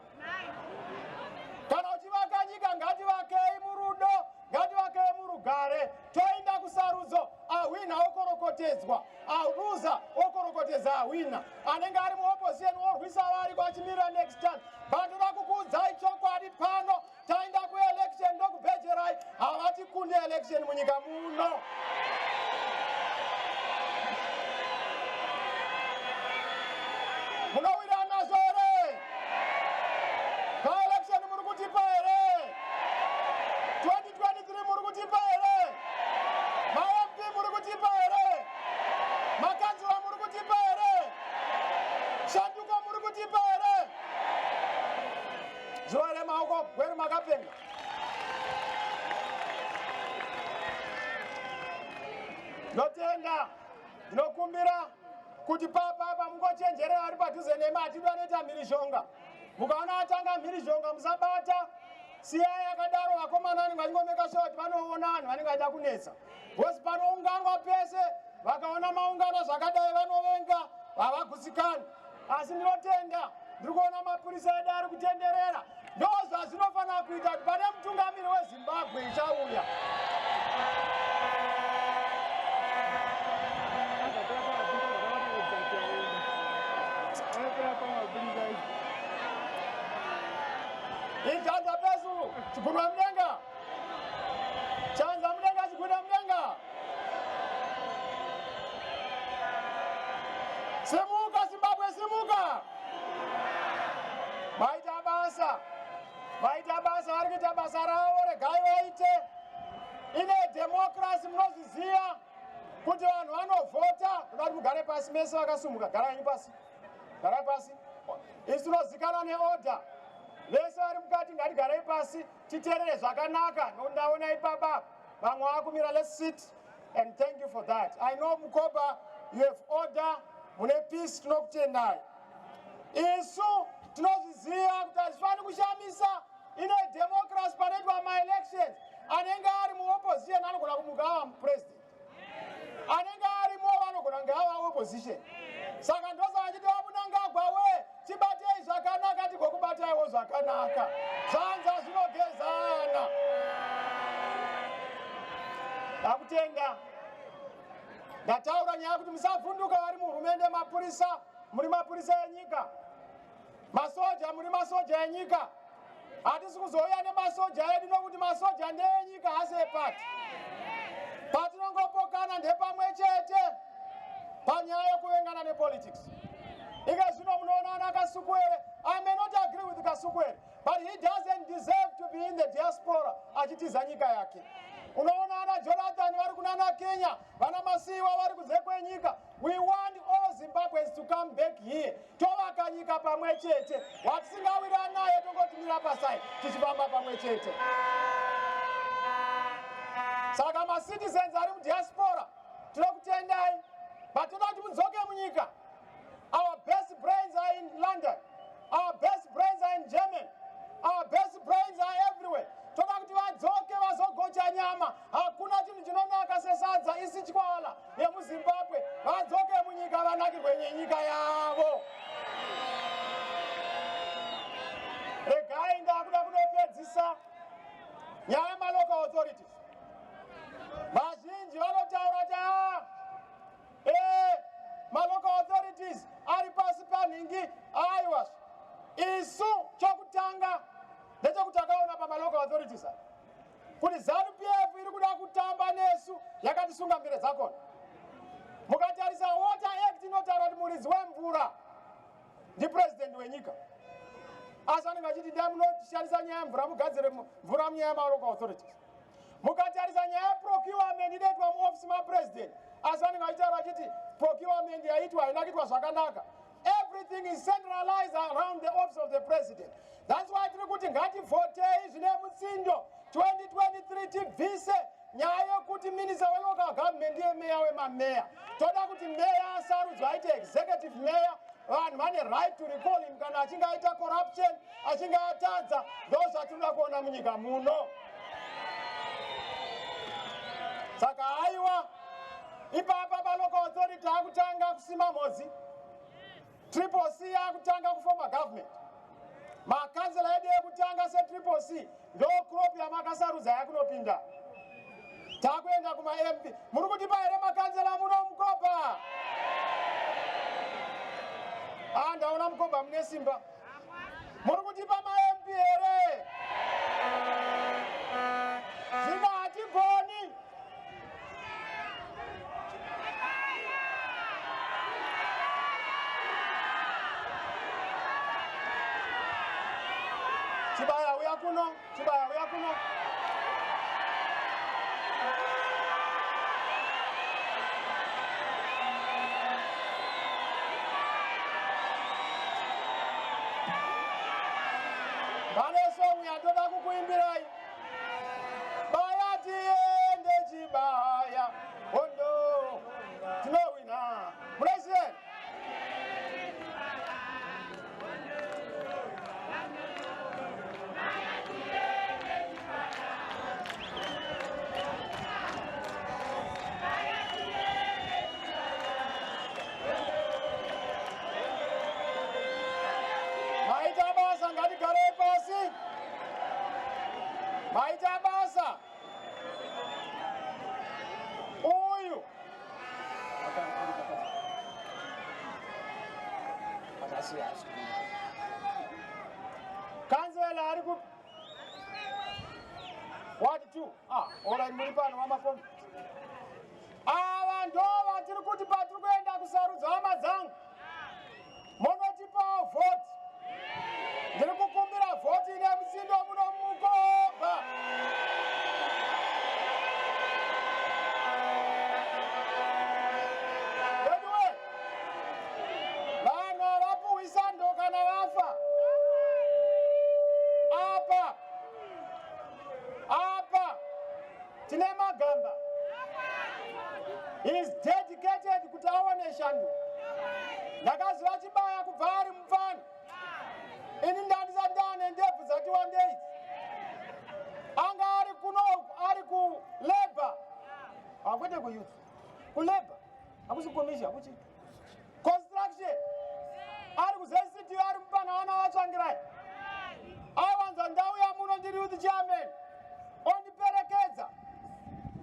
Kana uchivaka nyika ngativakei murudo, ngativakei murugare, toenda kusarudzo, awina okorokotedzwa, aluza okorokotedza awina, anenge ari muopposition orwisa vari kwachimirira next time. Vanhu vakukuudzai chokwadi pano, taenda kuelection ndokubhejerai, havatikunde election munyika muno. Munowira nazvo here? Ka-election muri kutipa here? 2023 muri kutipa here? Ma-MP muri kutipa here? Makansila muri kutipa here? Shanduko muri kutipa here? Zuva remaoko Gweru makapenga. Ndotenda, ndinokumbira kuti papa mungochenjerera ari padhuze nemi atidi anoita mhirizhonga. Mukaona atanga mhirizhonga musabata. Siyai akadaro vakomana vanenge vachingomeka sure kuti vanoona vanhu vanenge vaida kunetsa. Because panounganwa pese vakaona maungano zvakadai vanovenga havagutsikani. Asi ndinotenda ndiri kuona mapurisa edu ari kutenderera. Ndozvazvinofanira kuita kuti pane mutungamiri weZimbabwe ichauya. Ichanza pesu chigunda mudenga. Chanza mudenga chigunda mudenga. Simuka Zimbabwe simuka. Vaita basa vari kuita basa ravo regai vaite. Ine democracy munozviziva kuti vanhu vanovhota kuda kuti mugare pasi mese vakasumuka. Garai pasi. Garai pasi. Isu tinozikana neorder. Vese vari mukati ngatigarei pasi titeerere zvakanaka. Ndaona ipapa vamwe vakumira. Let's sit and thank you for that. I know Mukoba you have order, mune peace, tinokutendai. Isu tinozviziva kuti hazvifani kushamisa ine democracy panoitwa ma-elections. Anenge ari muopposition anogona kumuka ava mupresident. Anenge arimo vanogona kunge ava opposition. Saka ndosaka chiti vamunangagwa we chibatei zvakanaka tigokubataiwo zvakanaka. Zvanza zvinogezana. Ndakutenga. Ndataura nyaya kuti musavhunduka vari muhurumende mapurisa, muri mapurisa enyika. Masoja muri masoja enyika. Hatisi kuzouya nemasoja edu nokuti masoja ndeenyika hasi epati. Patinongopokana ndepamwe chete panyaya yekuvengana nepolitics. Ike zvino munoona ana Kasukwere. I may not agree with Kasukwere, but he doesn't deserve to be in the diaspora achitiza nyika yake. Unoona ana Jonathan vari kunana Kenya, vana Masiwa vari kunze kwenyika. We want all Zimbabweans to come back here. Tovaka nyika pamwe chete. Watisingawira naye tongotumira pasai tichifamba pamwe chete. Saka ma-citizens ari mudiaspora tinokutendai, but toda kuti mudzoke munyika. Our best brains are in London. Our best brains are in Germany. Our best brains are everywhere. Toda kuti vadzoke vazogocha nyama. Hakuna chinhu chinonaka sesadza isi chikwala yemuZimbabwe. Vadzoke munyika vanakirwe nyika yavo. Regai ndakuda kunopedzisa nyaya yema-local authorities. Vazhinji vanotaura kuti ma-local authorities ari pasi panhingi. Aiwa, isu chokutanga ndechekuti takaona pamalocal authorities kuti ZANU-PF iri kuda kutamba nesu yakatisunga mbere dzakona. Mukatarisa Water Act inotaura kuti muridzi wemvura ndipresident wenyika. Asi anenge achiti ndamunoshandisa nyaya yemvura mugadzire mvura munyaya yamalocal authorities. Mukatarisa nyaya yeprocurement inoitwa muofisi mapresident. Asi anenge achitaura achiti procurement yaitwa haina kuitwa zvakanaka. Everything is centralized around the office of the president. That's why tiri kuti ngativhotei zvine mutsindo 2023 tibvise nyaya yokuti minister welocal government ndiye meya wemameya. Toda kuti meya asarudzwe aite executive mayor. Vanhu vane right to recall him kana achinge aita corruption, achinge atadza. Ndo zvatinoda kuona munyika muno. Saka haiwa ipapa palocal authority akutanga kusima mozi. CCC akutanga kufoma government. Makansela edu ekutanga se CCC ndo crop ya makasarudza yakunopinda. Takuenda kuma MP. Muri kutipa here makansela muno mukopa. Ndaona mukopa mune simba. Muri kutipa ma MP here. Zina hatigoni. Chibaya uya kuno. Vane song yatoda kukuimbirai. Baya tiende chibaya. Ondo. Tinowina. President. Maita basa. Uyu. Kansela ari ku. What do? Ora mulipano wamakomo. Ava ndo vatiri kuti patiri kuenda kusarudza hama dzangu. Monotipa vote. Ndiri kukumbira vote ine musindo muno mukopa. Anyway, vanhu vapuhwisa ndo kana vafa. Apa. Tine magamba. He is dedicated kuti aone shando. Ndakaziva chibaya kubva ari mufana. Ini ndandisa ndane ndebvu dzati wandei. Anga ari kuno ari ku labor. Akwete ku youth. Ku labor. Akusi commission akuchi. Construction. Ari ku ZCT ari mufana wana watsvangirai. Awanza ndau ya muno ndiri youth chairman. Ondiperekedza.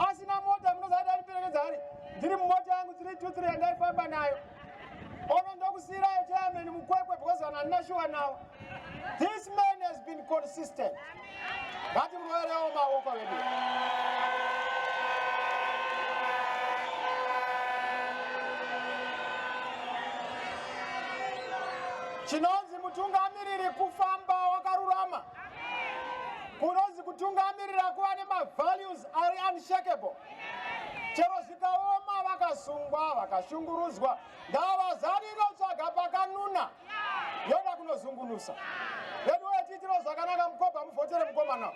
Asina mota munozaida ndiperekedza ari. Ndiri mumota yangu 323 yandaifamba nayo. Ono ndokusira chairman mukwekwe because I'm sure now. This man has been consistent. Ngati muwere oma woko wedu. Chinonzi mutungamiriri kufamba wakarurama. Kunonzi kutungamirira kuva nema-values ari unshakable. Chero zvikaoma vakasungwa, vakashunguruzwa. Ndava zari inotsvaga pakanuna. Yoda kunozungunusa. Yedu wetitiro zvakanaka mukopa muvhotere mukomana.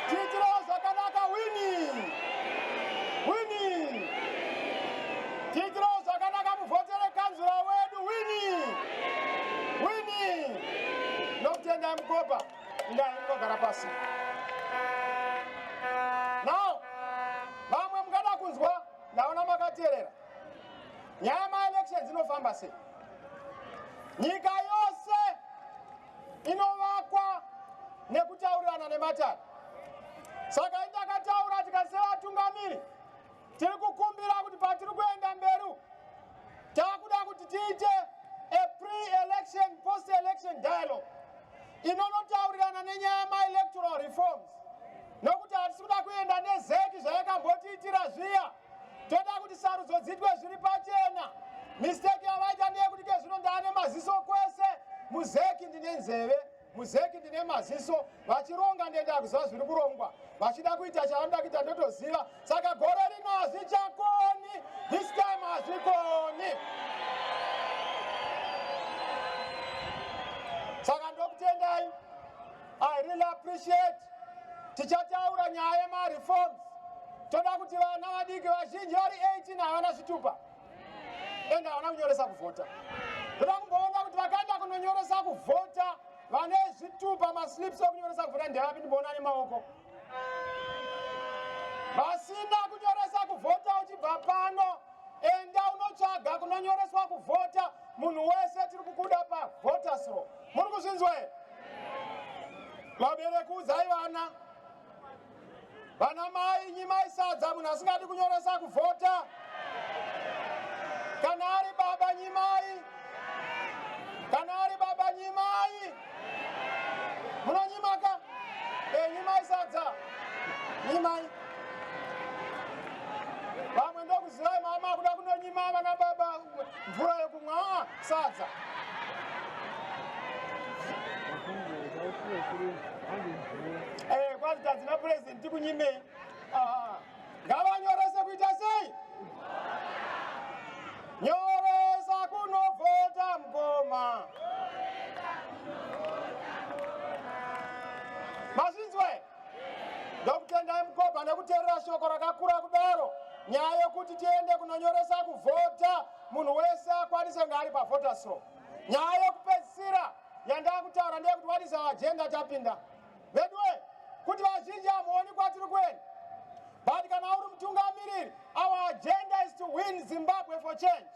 Titiro zvakanaka winning. Titiro zvakanaka muvhotere kanzura wedu winning. Nokutenda mukopa. Ndinogara pasi. Now, vamwe mungada kunzwa ndaona makateerera. Nyaya ma-elections inofamba sei. Nyika yose inovakwa nekutaurirana nematare. Saka indakataura tikaseva vatungamiri. Tiri kukumbira kuti patiri kuenda mberi takuda kuti tiite a pre-election, post-election dialogue inonotaurirana nenyaya ma-electoral reforms, nokuti hatisi kuda kuenda nezeki zvayakambotiitira zviya. Toda kuti sarudzo dziitwe zviri pachena. Mistake yavaita ndeyekuti kezvino ndaane maziso kwese, muzeki ndine nzeve, muzeki ndine maziso, vachironga ndenda kuziva zviri kurongwa, vachida kuita chavanoda kuita ndotoziva. Saka gore rino hazvichakoni, this time hazvikoni. Saka ndokutendai, I really appreciate. Tichataura nyaya yema-reforms. Toda kuti vana vadiki vazhinji vari 18 havana zvitupa ende havana kunyoresa kuvhota. Toda kumboona kuti vakaenda kunonyoresa kuvhota vane zvitupa, maslips okunyoresa kuvhota ndevapi ndimboona nemaoko. Vasina kunyoresa kuvhota uchibva pano, enda unotsvaga kunonyoreswa kuvhota. Munhu wese tiri kukuda pavoters roll. Muri kuzvinzwa here? Vabereki udzai vana. Vana mai, nyimai sadza, munhu asingadi kunyoresa kuvhota. Kana ari baba nyimai. Kana ari baba nyimai. Munonyimaka? Nyimai sadza. Nyimai. Vamwe ndokuzivai mama kuda kunonyima vana baba mvura yokumwa sadza. Kwazi tadzina president tikunyimei. Ngavanyorese kuita sei? Nyoresa kunovhota mukoma. Mazvinzwe? Ndokutendai mukopa nekuteerera shoko rakakura kudaro. Nyaya yokuti tiende kunonyoresa kuvhota, munhu wese akwanise ngari pavoters roll. Nyaya yokupedzisira yandakutaura ndeyekuti what is our agenda tapinda. Vedwe, kuti vazhinji hamuoni kwatiri kuenda. But kana uri mutungamiriri, our agenda is to win Zimbabwe for change.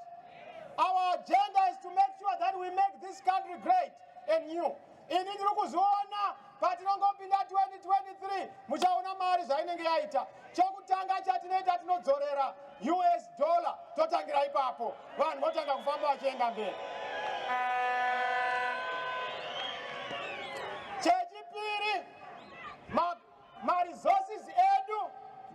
Our agenda is to make sure that we make this country great and new. Ini ndiri kuzviona patinongopinda 2023 muchaona mari zvainenge yaita. Chokutanga chatinoita tinodzorera US dollar, totangira ipapo. Vanhu votanga kufamba vachienda mberi. Chechipiri, ma-resources edu,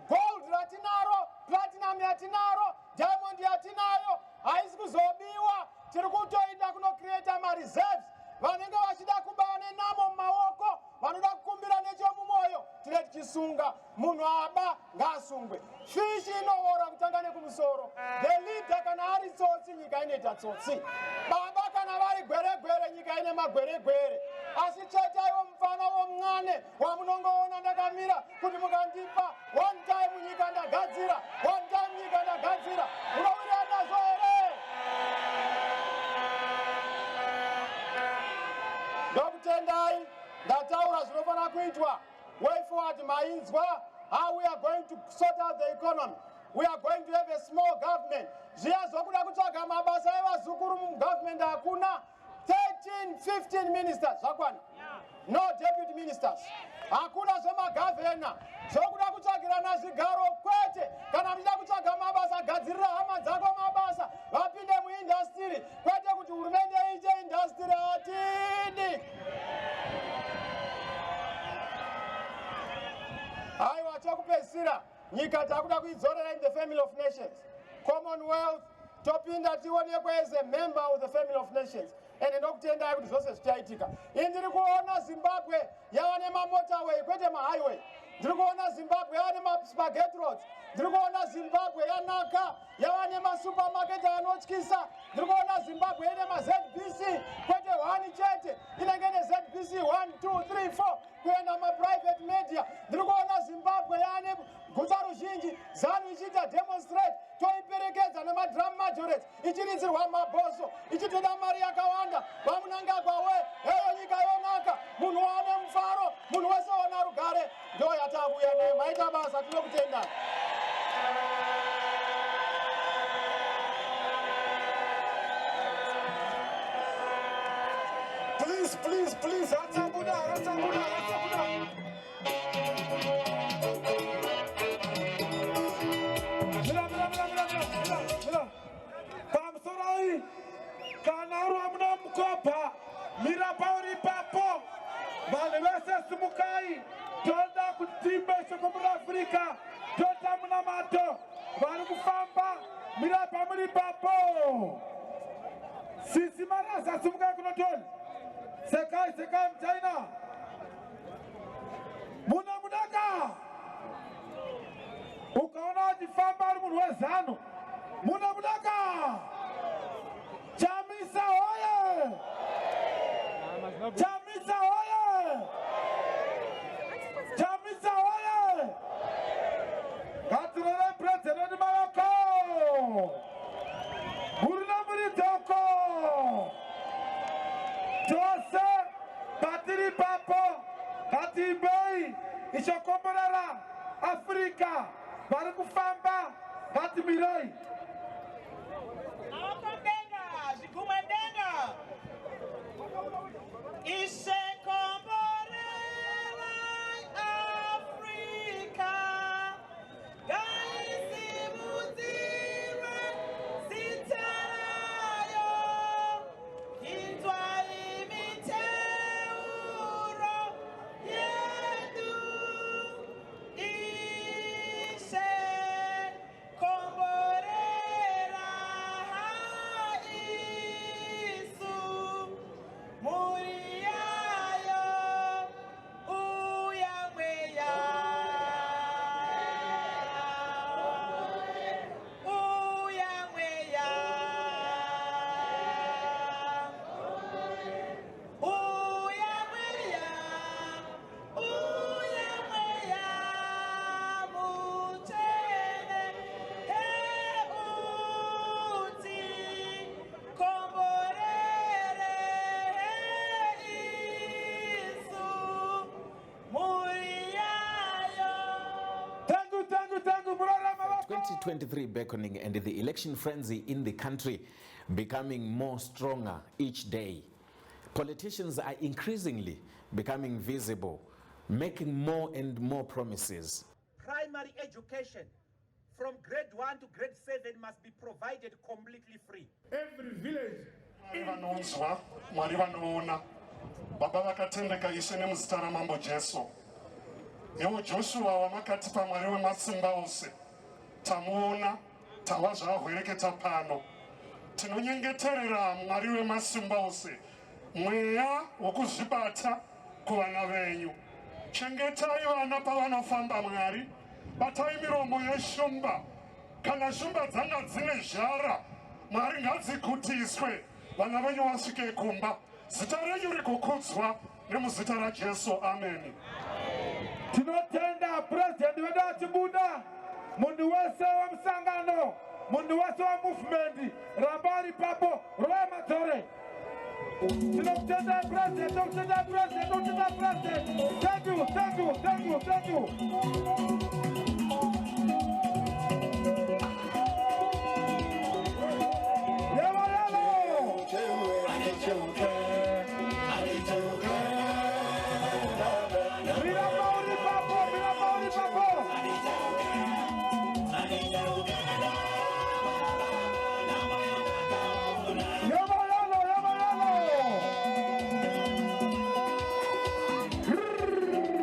gold ratinaro, platinum yatinaro, diamond yatinayo, haisi kuzobiwa. Tiri kutoenda kuno-create ma-reserves. Vanenge vachida kuba nenamo mumaoko, vanoda kukumbira nechomumoyo, tine tichisunga. Munhu aba ngaasungwe. Fish inoora kutanga nekumusoro. The leader kana ari tsotsi, nyika inoita tsotsi. Baba kana vari gwere-gwere, nyika ine magwere-gwere. Asi chetaiwo mufana womung'ane wamunongoona ndakamira kuti mukandipa one time nyika ndagadzira, one time nyika ndagadzira. Munowira nazo here? Ndokutendai, ndataura zvinofana kuitwa. Way forward mainzwa, how we are going to sort out the economy. We are going to have a small government. Zviya zvokuda kutsvaga mabasa evazukuru mugovernment hakuna. 13, 15 ministers zvakwana. No deputy ministers. Hakuna zvemagavhena. Zvokuda kutsvagirana zvigaro kwete. Kana muchida kutsvaga mabasa, gadzirira hama dzako mabasa. Vapinde muindustry. Kwete kuti hurumende iite industry hatidi. Aiwa chokupedzisira, nyika takuda kuidzorera in the family of nations. Commonwealth, topinda tionekwe as a member of the family of nations. Ende ndokutendai kuti zvose zvichaitika. Ndiri kuona Zimbabwe yava nemamotorway kwete mahighway. Ndiri kuona Zimbabwe yava nemaspaghetti roads. Ndiri kuona Zimbabwe yanaka yava nemasupermarket anotyisa. Ndiri kuona Zimbabwe ine ma-ZBC kwete 1 chete, inenge ne-ZBC 1, 2, 3, 4 kuenda ma-private media. Ndiri kuona Zimbabwe yane guta ruzhinji ZANU ichiita demonstrate, toiperekedza nemadrum majorates, ichiridzirwa mabhoso, ichitoda mari yakawanda. Vamunangagwa we, heyo nyika yonaka, munhu wane mufaro, munhu wese ona rugare. Ndo yatakuya nayo, maita basa, tinokutenda. Please, hatsabuda. Mira. Pamusorai, kana uri vanhu vese simukai toda kutimbe shoko muafrika tota munamato vari kufamba mira pamuri papo sisi marasa simukai kunotoni sekai mchina muna munaka ukaona wachifamba ari munhu wezano muna munaka Chamisa oye! Chamisa oye! Chamisa oye! Katurere president Maroko! Burina Muritoko! Jose Patiri Papo! Katibei! Ishokomborera! Afrika! Barukufamba! Katimirei! Thank you. 2023 beckoning and the election frenzy in the country becoming more stronger each day. Politicians are increasingly becoming visible, making more and more promises. Primary education from grade 1 to grade 7 must be provided completely free. Every village. Mwari vanoona baba vakatendeka ishe nemuzita ramambo Jesu. Ewo Joshua wamakatipa Mwari wemasimba ose tamuona tawa zvahwereketa pano tinonyengeterera Mwari wemasimba ose mweya wokuzvibata kuvana venyu. Chengetai vana pavanofamba Mwari, batai miromo yeshumba kana shumba dzanga dzine zhara Mwari ngadzigutiswe vana venyu vasvike kumba. Zita renyu rikukudzwa nemuzita raJesu, amen. Tinotenda president wedu achibuda, munhu wese wemusangano, munhu wese wemovement, rambari papo, roya madzore. Tinotenda president, tinotenda president, tinotenda president. Thank you, thank you, thank you, thank you. Yellow, yellow.